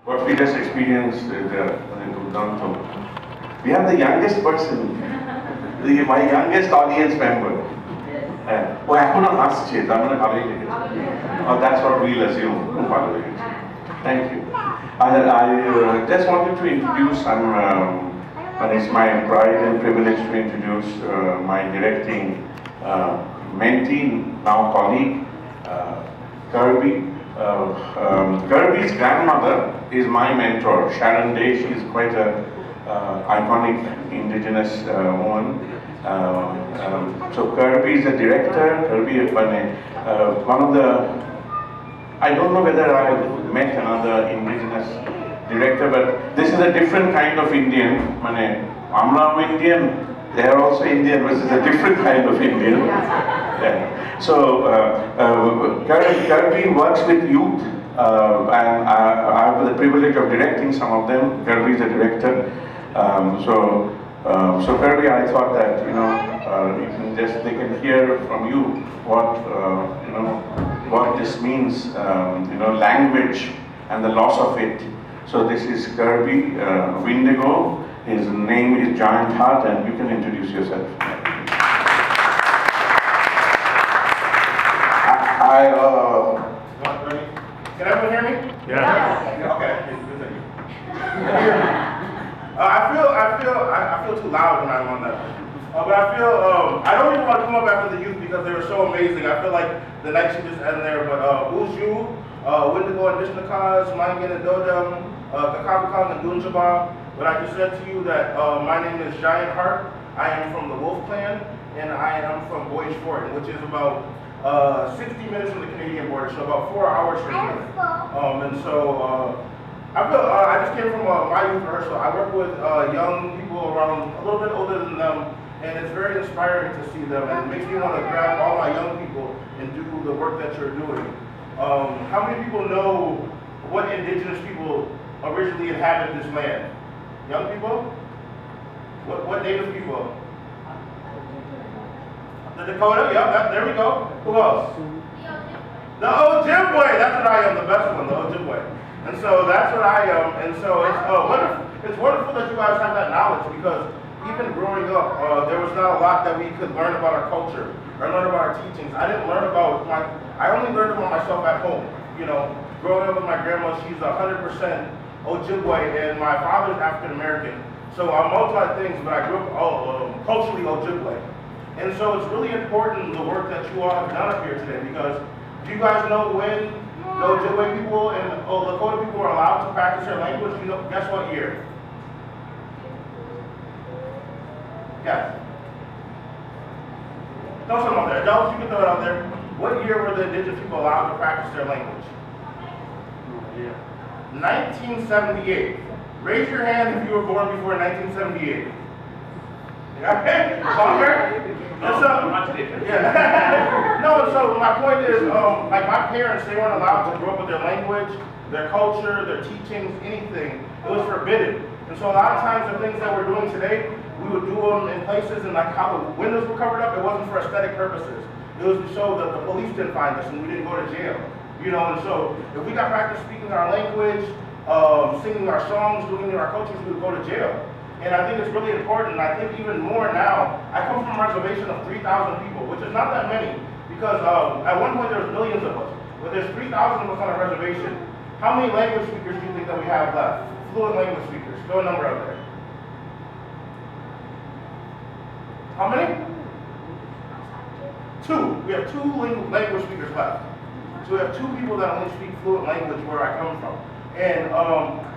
What we just experienced in Uddanto, we have the youngest person, my youngest audience member. Oh, এখনো হাসছে, তার মানে ভালোই লেগেছে। Oh, that's what we'll assume. ভালো লেগেছে। Thank you. I just wanted to introduce, and it's my pride and privilege to introduce my directing mentee, now colleague, Kirbey. Kirbey's grandmother is my mentor, Sharon Day. She is quite a iconic indigenous woman. So Kirbey is a director. Kirbey is one of the, I don't know whether I have met another indigenous director, but this is a different kind of Indian. Amla Indian, they are also Indian, but it's a different kind of Indian. Yeah. So Kirbey works with youth, and I have the privilege of directing some of them. Kirbey is a director. So Kirbey, I thought that they can hear from you what this means, language and the loss of it. So this is Kirbey Windigo. His name is Giant Heart, and you can introduce yourself. Can everyone hear me? Yeah. Okay. I feel too loud when I'm on that. But I feel I don't even want to come up after the youth because they were so amazing. I feel like the night should just end there. But Uju, Windigo and Dishnakaz, Mangan and Dodam, Kakabakang and Dunjaba. But I just said to you that my name is Giant Heart. I am from the Wolf Clan, and I am from Boi-Chitro, which is about 60 minutes from the Canadian border, so about 4 hours from here. And so I feel I just came from my youth rehearsal. I work with young people around a little bit older than them, and it's very inspiring to see them, and it makes me want to grab all my young people and do the work that you're doing. How many people know what indigenous people originally inhabit this land? Young people? What native people? The Dakota? Yeah, there we go. Who else? The Ojibwe. That's what I am, the best one, the Ojibwe. And so that's what I am. And so it's wonderful that you guys have that knowledge, because even growing up, there was not a lot that we could learn about our culture or learn about our teachings. I didn't learn about I only learned about myself at home. Growing up with my grandma, she's 100% Ojibwe, and my father's African American. So I'm multi things, but I grew up culturally Ojibwe. And so it's really important, the work that you all have done up here today, because do you guys know when the Ojibwe people and the Lakota people are allowed to practice their language? Guess what year? Yes. Throw some out there. Adults, you can throw it out there. What year were the indigenous people allowed to practice their language? 1978. Raise your hand if you were born before 1978. Okay? Longer? No, so my point is, like my parents, they weren't allowed to grow up with their language, their culture, their teachings, anything. It was forbidden. And so a lot of times the things that we're doing today, we would do them in places, and like how the windows were covered up, it wasn't for aesthetic purposes. It was to show that the police didn't find us and we didn't go to jail. And so if we got practice speaking our language, singing our songs, doing our cultures, we would go to jail. And I think it's really important, and I think even more now. I come from a reservation of 3,000 people, which is not that many, because at one point there was millions of us, but there's 3,000 of us on a reservation. How many language speakers do you think that we have left? Fluent language speakers. Throw a number out there. How many? 2. We have 2 language speakers left. So we have 2 people that only speak fluent language where I come from. And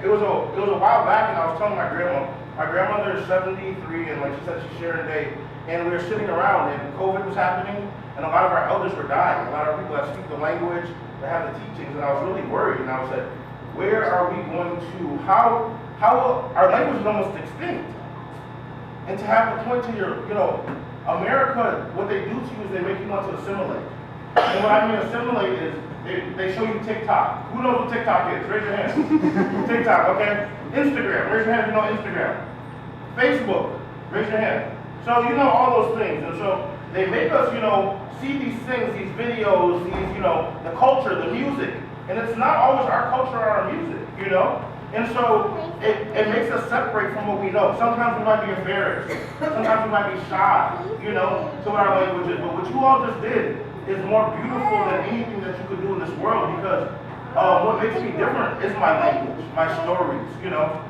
it was a while back, and I was telling my grandma. My grandmother is 73, and like she said, she's sharing a day. And we were sitting around, and COVID was happening, and a lot of our elders were dying. A lot of people that speak the language, that have the teachings, and I was really worried. And I was like, where are we going to? How our language is almost extinct. And to have to point to America, what they do to you is they make you want to assimilate. And what I mean assimilate is they show you TikTok. Who knows what TikTok is? Raise your hand. TikTok, okay? Instagram. Raise your hand if you know Instagram. Facebook. Raise your hand. So you know all those things. And so they make us, see these things, these videos, these, the culture, the music. And it's not always our culture or our music, And so it makes us separate from what we know. Sometimes we might be embarrassed. Sometimes we might be shy, you know, to what our language is. But what you all just did is more beautiful than anything that you could do in this world, because what makes me different is my language, my stories, you know.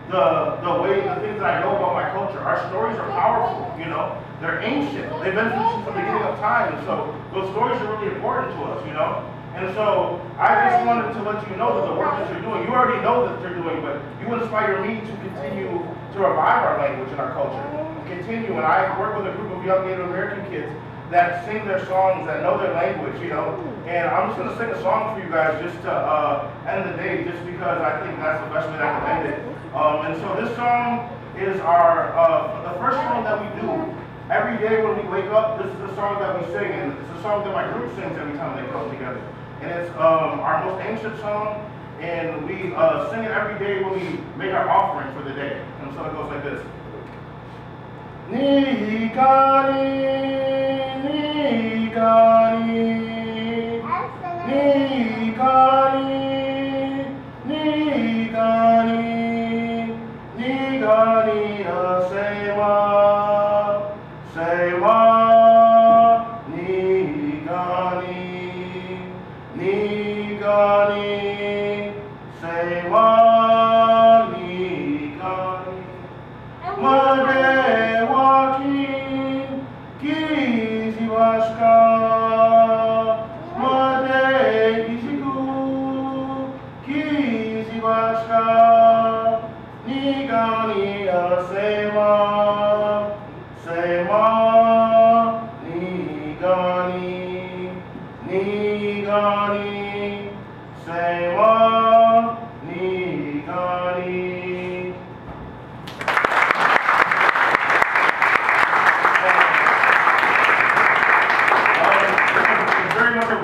The things that I know about my culture. Our stories are powerful, you know. They're ancient. They've been since the beginning of time. And so those stories are really important to us, you know. And so I just wanted to let you know that the work that you're doing, you already know that you're doing, but you inspire me to continue to revive our language and our culture. Continue, and I work with a group of young Native American kids that sing their songs, that know their language, you know. And I'm just gonna sing a song for you guys just to end the day, just because I think that's the best way that I can end it. And so this song is the first song that we do every day when we wake up. This is the song that we sing, and it's a song that my group sings every time they come together. And it's our most ancient song, and we sing it every day when we make our offering for the day. And so it goes like this. Ni-gani, ni-gani, ni-gani, ni-gani, ni-gani, sewa, sewa, ni-gani, ni-gani, sewa, ni-gani, Madewaki, Kizibashka, Madeiziku, Kizibashka, Nigani Sema, Sema, Nigani, Nigani, Sema, Nigani.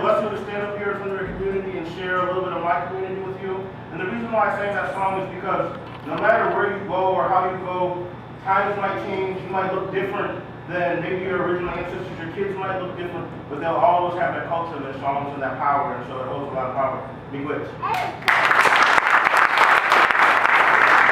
Blessing to stand up here in front of your community and share a little bit of my community with you. And the reason why I sang that song is because no matter where you go or how you go, times might change, you might look different than maybe your original ancestors, your kids might look different, but they'll always have that culture, their songs, and that power, and so it holds a lot of power. Be good.